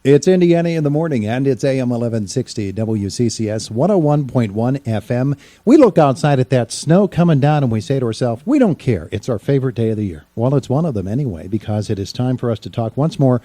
It's Indiana in the Morning, and it's AM 1160 WCCS 101.1 FM. We look outside at that snow coming down and we say to ourselves, we don't care. It's our favorite day of the year. Well, it's one of them anyway, because it is time for us to talk once more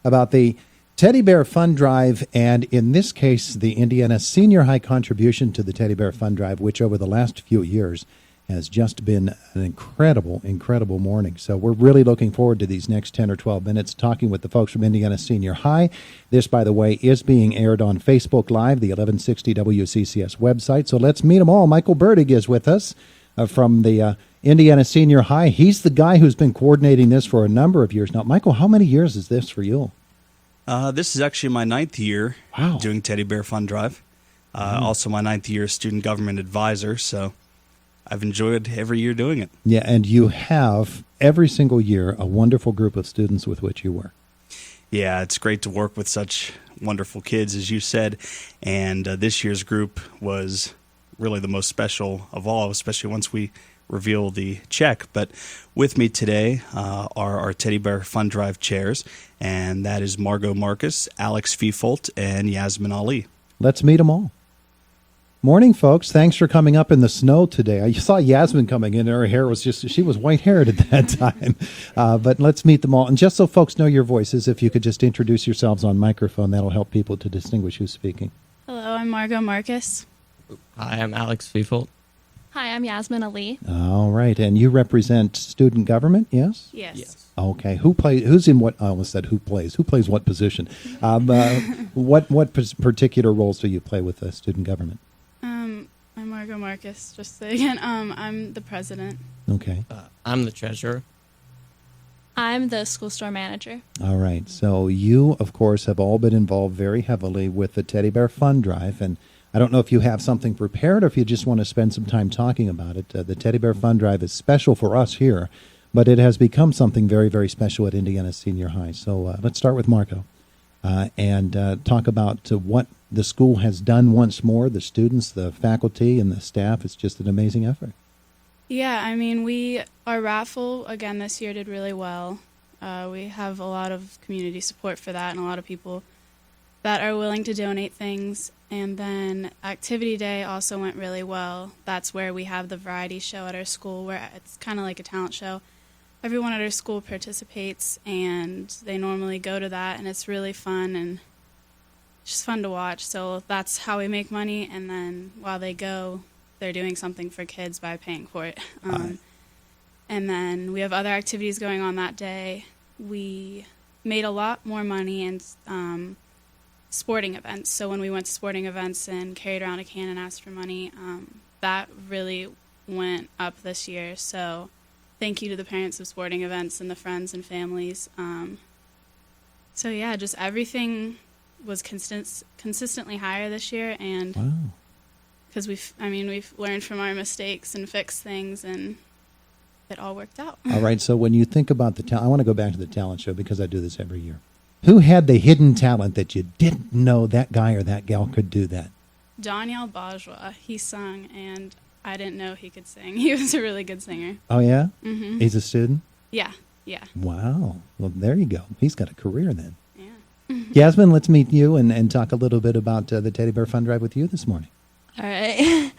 about the Teddy Bear Fund Drive, and in this case, the Indiana Senior High contribution to the Teddy Bear Fund Drive, which over the last few years has just been an incredible morning. So we're really looking forward to these next 10 or 12 minutes talking with the folks from Indiana Senior High. This, by the way, is being aired on Facebook Live, the 1160 WCCS website. So let's meet them all. Michael Burdig is with us from the Indiana Senior High. He's the guy who's been coordinating this for a number of years now. Michael, how many years is this for you? This is actually my 9th year doing Teddy Bear Fund Drive. Also my 9th year student government advisor, so I've enjoyed every year doing it. Yeah, and you have every single year a wonderful group of students with which you work. Yeah, it's great to work with such wonderful kids, as you said, and this year's group was really the most special of all, especially once we reveal the check. But with me today are our Teddy Bear Fund Drive chairs, and that is Margot Marcus, Alex Feefolt, and Yasmin Ali. Let's meet them all. Morning, folks. Thanks for coming up in the snow today. I saw Yasmin coming in. Her hair was she was white-haired at that time. But let's meet them all. And just so folks know your voices, if you could just introduce yourselves on microphone, that'll help people to distinguish who's speaking. Hello, I'm Margot Marcus. Hi, I'm Alex Feefolt. Hi, I'm Yasmin Ali. All right. And you represent student government, yes? Yes. Okay. Who's in what? I almost said who plays. Who plays what position? What particular roles do you play with student government? I'm Margot Marcus, just say again. I'm the president. Okay. I'm the treasurer. I'm the school store manager. All right. So you, of course, have all been involved very heavily with the Teddy Bear Fund Drive, and I don't know if you have something prepared or if you just want to spend some time talking about it. The Teddy Bear Fund Drive is special for us here, but it has become something very, very special at Indiana Senior High. So let's start with Marco and talk about what the school has done once more, the students, the faculty, and the staff. It's just an amazing effort. Yeah, I mean, our raffle, again, this year did really well. We have a lot of community support for that and a lot of people that are willing to donate things. And then Activity Day also went really well. That's where we have the variety show at our school, where it's kind of like a talent show. Everyone at our school participates, and they normally go to that, and it's really fun and just fun to watch. So that's how we make money, and then while they go, they're doing something for kids by paying for it. And then we have other activities going on that day. We made a lot more money in sporting events. So when we went to sporting events and carried around a can and asked for money, that really went up this year. So thank you to the parents of sporting events and the friends and families. So yeah, just everything was consistently higher this year, and because we've learned from our mistakes and fixed things, and it all worked out. All right, so when you think about the talent, I want to go back to the talent show because I do this every year. Who had the hidden talent that you didn't know that guy or that gal could do that? Daniel Bajwa, he sung, and I didn't know he could sing. He was a really good singer. Oh, yeah? Mm-hmm. He's a student? Yeah. Wow. Well, there you go. He's got a career then. Yeah. Yasmin, let's meet you and talk a little bit about the Teddy Bear Fund Drive with you this morning. All right.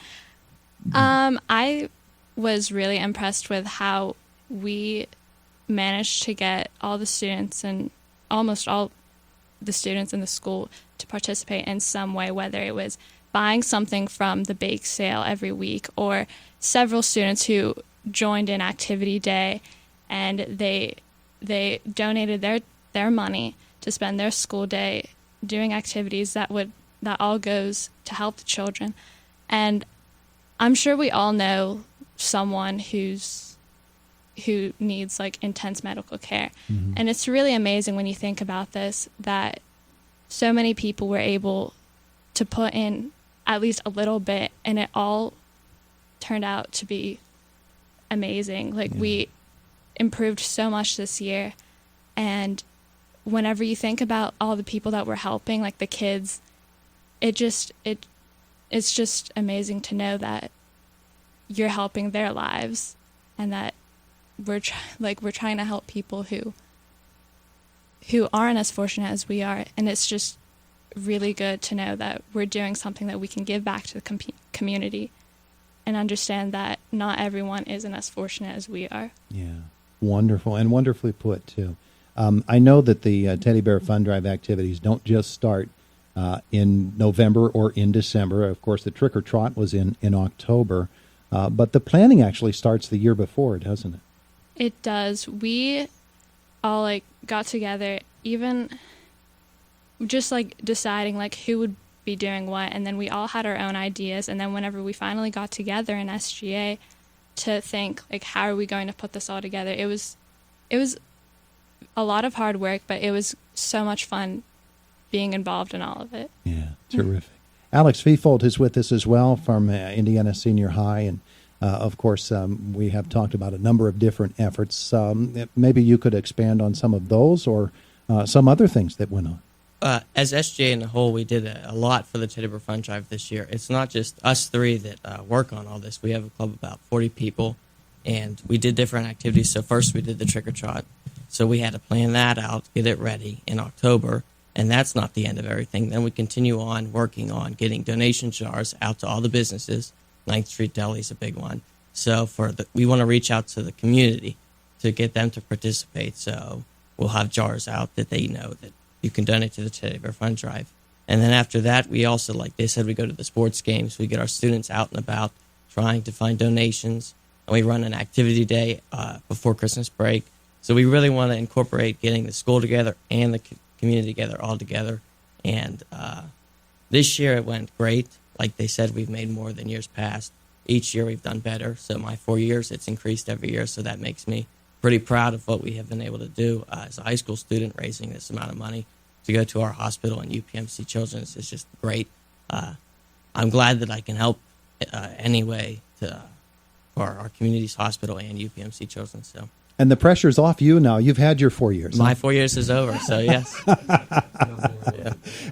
I was really impressed with how we managed to get all the students and almost all the students in the school to participate in some way, whether it was buying something from the bake sale every week or several students who joined in Activity Day and they donated their money to spend their school day doing activities that all goes to help the children. And I'm sure we all know someone who needs like intense medical care. Mm-hmm. And it's really amazing when you think about this, that so many people were able to put in at least a little bit, and it all turned out to be amazing. Like we improved so much this year, and whenever you think about all the people that we're helping, like the kids, it's just amazing to know that you're helping their lives and that we're trying to help people who who aren't as fortunate as we are, and it's just really good to know that we're doing something that we can give back to the community and understand that not everyone isn't as fortunate as we are. Yeah, wonderful, and wonderfully put, too. I know that the Teddy Bear Fund Drive activities don't just start in November or in December. Of course, the Trick or Trot was in October, but the planning actually starts the year before, doesn't it? It does. We all got together, even just deciding who would be doing what, and then we all had our own ideas, and then whenever we finally got together in SGA to think how are we going to put this all together, it was a lot of hard work, but it was so much fun being involved in all of it. Yeah, terrific. Alex Feefold is with us as well from Indiana Senior High, and of course we have talked about a number of different efforts. Maybe you could expand on some of those or some other things that went on. As SGA in the whole, we did a lot for the Teddy Bear Fund Drive this year. It's not just us three that work on all this. We have a club of about 40 people, and we did different activities. So first we did the Trick or Trot. So we had to plan that out, get it ready in October, and that's not the end of everything. Then we continue on working on getting donation jars out to all the businesses. 9th Street Deli is a big one. So we want to reach out to the community to get them to participate. So we'll have jars out that they know that you can donate to the Teddy Bear Fund Drive. And then after that, we also, like they said, we go to the sports games. We get our students out and about trying to find donations. And we run an activity day before Christmas break. So we really want to incorporate getting the school together and the community together all together. And this year it went great. Like they said, we've made more than years past. Each year we've done better. So my 4 years, it's increased every year. So that makes me pretty proud of what we have been able to do as a high school student, raising this amount of money to go to our hospital and UPMC Children's is just great. I'm glad that I can help anyway for our community's hospital and UPMC Children's. So. And the pressure's off you now. You've had your 4 years. My 4 years is over, so yes.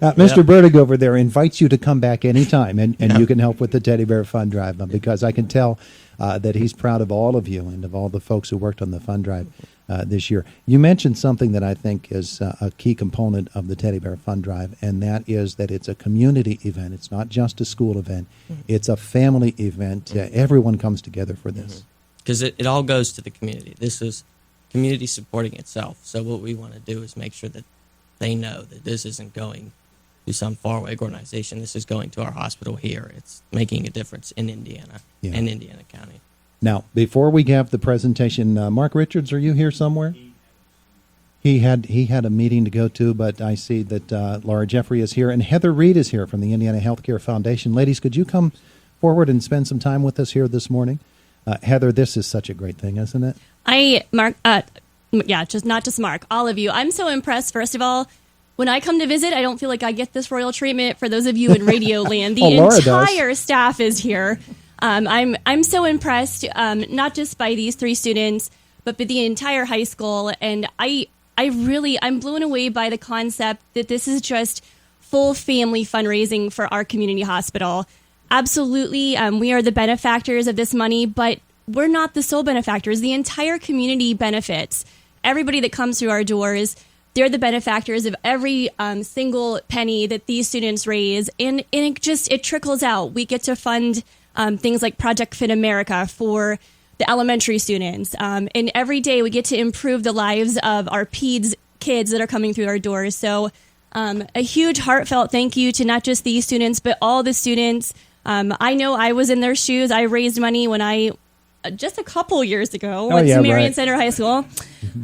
Mr. Burdig over there invites you to come back anytime, and you can help with the Teddy Bear Fund Drive because I can tell that he's proud of all of you and of all the folks who worked on the fund drive this year. You mentioned something that I think is a key component of the Teddy Bear Fund Drive, and that is that it's a community event. It's not just a school event. It's a family event. Everyone comes together for this. Because it all goes to the community. This is community supporting itself. So what we want to do is make sure that they know that this isn't going to some faraway organization. This is going to our hospital here. It's making a difference in Indiana and Indiana County. Now, before we have the presentation, Mark Richards, are you here somewhere? He had a meeting to go to, but I see that Laura Jeffrey is here, and Heather Reed is here from the Indiana Healthcare Foundation. Ladies, could you come forward and spend some time with us here this morning? Heather, this is such a great thing, isn't it? Not just Mark, all of you. I'm so impressed, first of all. When I come to visit, I don't feel like I get this royal treatment. For those of you in radio land, the entire staff is here. I'm so impressed, not just by these three students, but by the entire high school. And I'm blown away by the concept that this is just full family fundraising for our community hospital. Absolutely, we are the benefactors of this money, but we're not the sole benefactors. The entire community benefits. Everybody that comes through our doors, they're the benefactors of every single penny that these students raise, and it trickles out. We get to fund things like Project Fit America for the elementary students, and every day we get to improve the lives of our peds kids that are coming through our doors. So a huge heartfelt thank you to not just these students, but all the students. I know I was in their shoes. I raised money when just a couple years ago, went to Marion Center High School.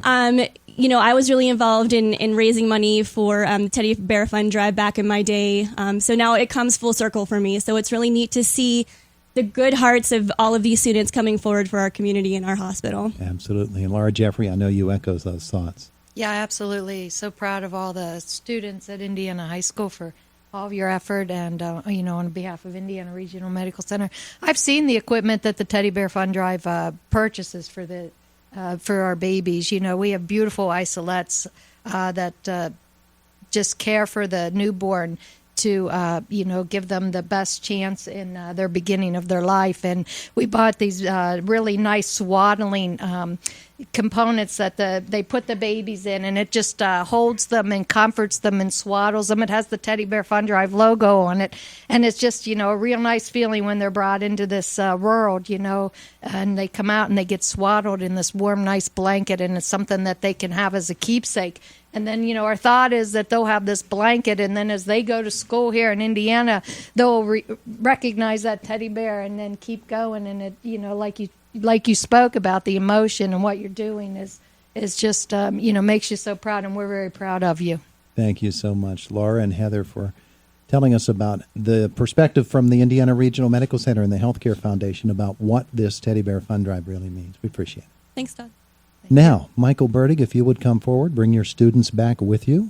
I was really involved in raising money for Teddy Bear Fund Drive back in my day. So now it comes full circle for me. So it's really neat to see the good hearts of all of these students coming forward for our community and our hospital. Absolutely. And Laura Jeffrey, I know you echo those thoughts. Yeah, absolutely. So proud of all the students at Indiana High School for all of your effort and, on behalf of Indiana Regional Medical Center. I've seen the equipment that the Teddy Bear Fund Drive purchases for our babies. We have beautiful isolettes that just care for the newborn to, give them the best chance in their beginning of their life. And we bought these really nice swaddling components that they put the babies in, and it just holds them and comforts them and swaddles them. It has the Teddy Bear Fun Drive logo on it, and it's just a real nice feeling when they're brought into this world, and they come out and they get swaddled in this warm, nice blanket, and it's something that they can have as a keepsake. And then, our thought is that they'll have this blanket, and then as they go to school here in Indiana, they'll recognize that teddy bear and then keep going. And it, like you spoke about, the emotion and what you're doing is just, makes you so proud, and we're very proud of you. Thank you so much, Laura and Heather, for telling us about the perspective from the Indiana Regional Medical Center and the Healthcare Foundation about what this Teddy Bear Fun Drive really means. We appreciate it. Thanks, Todd. Now, Michael Burdig, if you would come forward, bring your students back with you.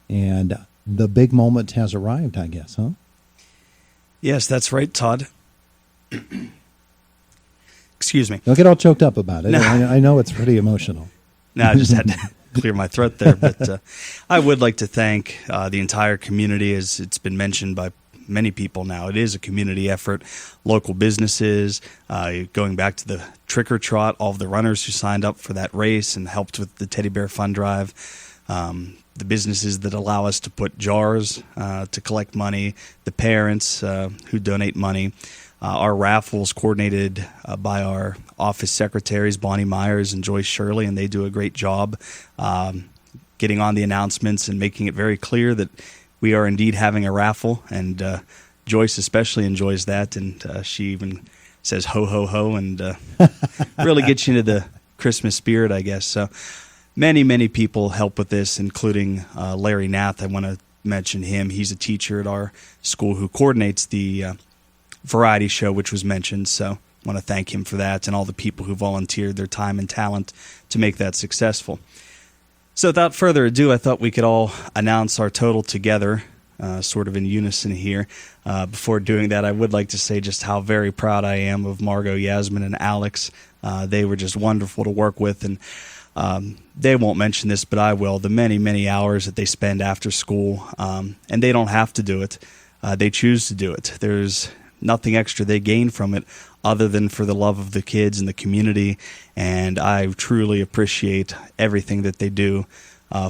And the big moment has arrived, I guess, huh? Yes, that's right, Todd. Excuse me. Don't get all choked up about it. No. I know it's pretty emotional. No, I just had to clear my throat there. But I would like to thank the entire community, as it's been mentioned by many people now. It is a community effort. Local businesses, going back to the Trick or Trot, all of the runners who signed up for that race and helped with the Teddy Bear Fun Drive, the businesses that allow us to put jars to collect money, the parents who donate money, our raffles coordinated by our office secretaries, Bonnie Myers and Joyce Shirley, and they do a great job getting on the announcements and making it very clear that we are indeed having a raffle, and Joyce especially enjoys that, and she even says ho, ho, ho, and really gets you into the Christmas spirit, I guess. So many, many people help with this, including Larry Nath. I want to mention him. He's a teacher at our school who coordinates the variety show, which was mentioned, so I want to thank him for that and all the people who volunteered their time and talent to make that successful. So without further ado, I thought we could all announce our total together, sort of in unison here. Before doing that, I would like to say just how very proud I am of Margot, Yasmin, and Alex. They were just wonderful to work with, and they won't mention this, but I will. The many, many hours that they spend after school, and they don't have to do it. They choose to do it. There's nothing extra they gain from it other than for the love of the kids and the community, and I truly appreciate everything that they do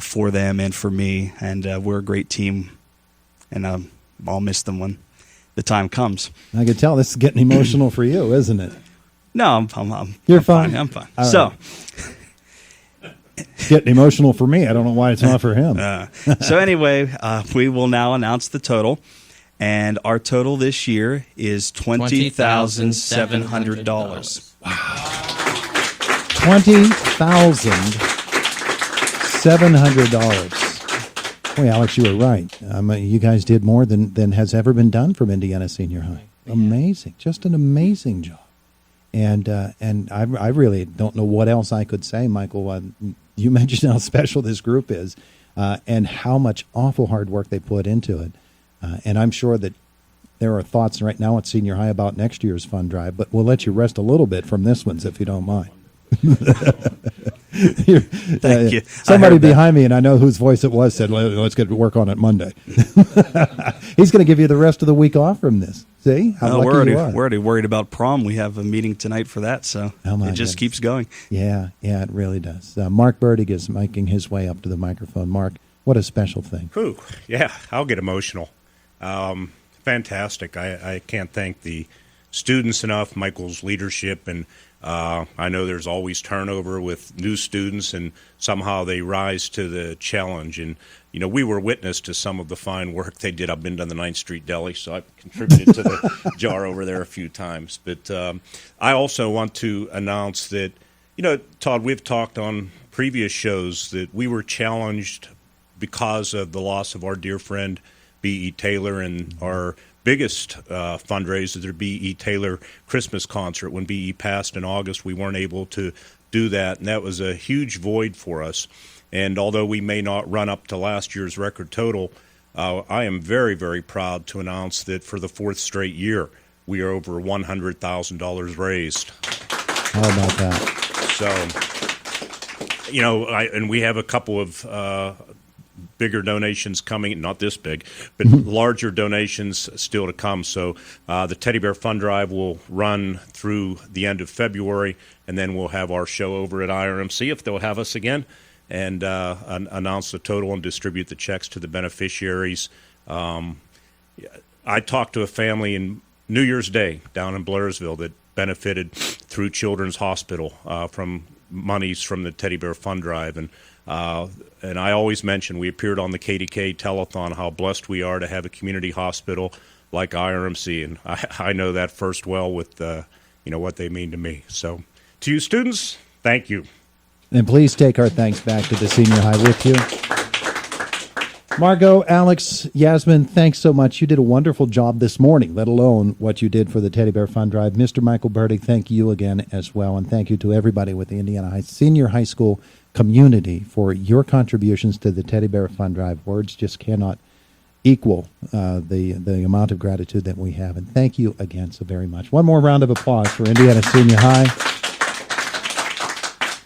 for them and for me, and we're a great team, and I'll miss them when the time comes. I can tell this is getting emotional for you, isn't it? No, You're fine. I'm fine. All So, It's getting emotional for me. I don't know why it's not for him. so anyway, we will now announce the total. And our total this year is $20,700. $20,700. Boy, Alex, you were right. You guys did more than has ever been done from Indiana Senior High. Amazing. Just an amazing job. And I really don't know what else I could say, Michael. You mentioned how special this group is and how much awful hard work they put into it. And I'm sure that there are thoughts right now at Senior High about next year's fund drive, but we'll let you rest a little bit from this one's if you don't mind. Thank you. Somebody behind me, and I know whose voice it was, said, let's get to work on it Monday. He's going to give you the rest of the week off from this. See? How lucky you are. We're already worried about prom. We have a meeting tonight for that, so it just keeps going. Yeah, it really does. Mark Burdig is making his way up to the microphone. Mark, what a special thing. Whew, yeah, I'll get emotional. Fantastic. I can't thank the students enough, Michael's leadership, and I know there's always turnover with new students, and somehow they rise to the challenge. And, we were witness to some of the fine work they did. I've been to the 9th Street Deli, so I've contributed to the jar over there a few times. But I also want to announce that, Todd, we've talked on previous shows that we were challenged because of the loss of our dear friend, B.E. Taylor, and our biggest fundraiser, the B.E. Taylor Christmas concert. When B.E. passed in August, we weren't able to do that, and that was a huge void for us. And although we may not run up to last year's record total, I am very, very proud to announce that for the 4th straight year, we are over $100,000 raised. How about that? So, and we have a couple of bigger donations coming, not this big, but larger donations still to come. So the Teddy Bear Fund Drive will run through the end of February, and then we'll have our show over at IRMC if they'll have us again, and announce the total and distribute the checks to the beneficiaries. I talked to a family in New Year's Day down in Blairsville that benefited through Children's Hospital from monies from the Teddy Bear Fund Drive, and I always mention, we appeared on the KDK telethon, how blessed we are to have a community hospital like IRMC, and I know that first well with what they mean to me. So to you students, thank you. And please take our thanks back to the senior high with you. Margot, Alex, Yasmin, thanks so much. You did a wonderful job this morning, let alone what you did for the Teddy Bear Fund Drive. Mr. Michael Burdick, thank you again as well, and thank you to everybody with the Indiana Senior High School community for your contributions to the Teddy Bear Fund Drive. Words just cannot equal the amount of gratitude that we have, and thank you again so very much. One more round of applause for Indiana Senior High.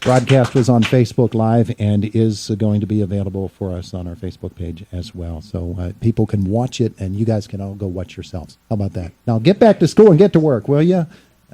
Broadcast was on Facebook Live and is going to be available for us on our Facebook page as well. So people can watch it, and you guys can all go watch yourselves. How about that? Now get back to school and get to work, will you?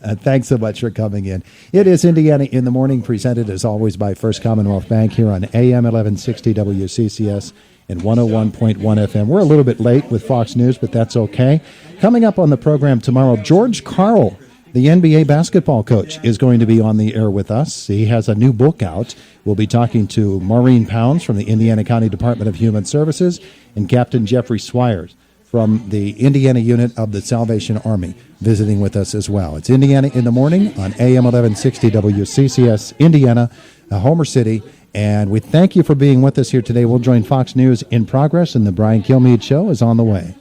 Thanks so much for coming in. It is Indiana in the Morning, presented as always by First Commonwealth Bank here on AM 1160 WCCS and 101.1 FM. We're a little bit late with Fox News, but that's okay. Coming up on the program tomorrow, George Karl, the NBA basketball coach, is going to be on the air with us. He has a new book out. We'll be talking to Maureen Pounds from the Indiana County Department of Human Services and Captain Jeffrey Swires from the Indiana unit of the Salvation Army visiting with us as well. It's Indiana in the Morning on AM 1160 WCCS, Indiana, Homer City. And we thank you for being with us here today. We'll join Fox News in progress, and the Brian Kilmeade Show is on the way.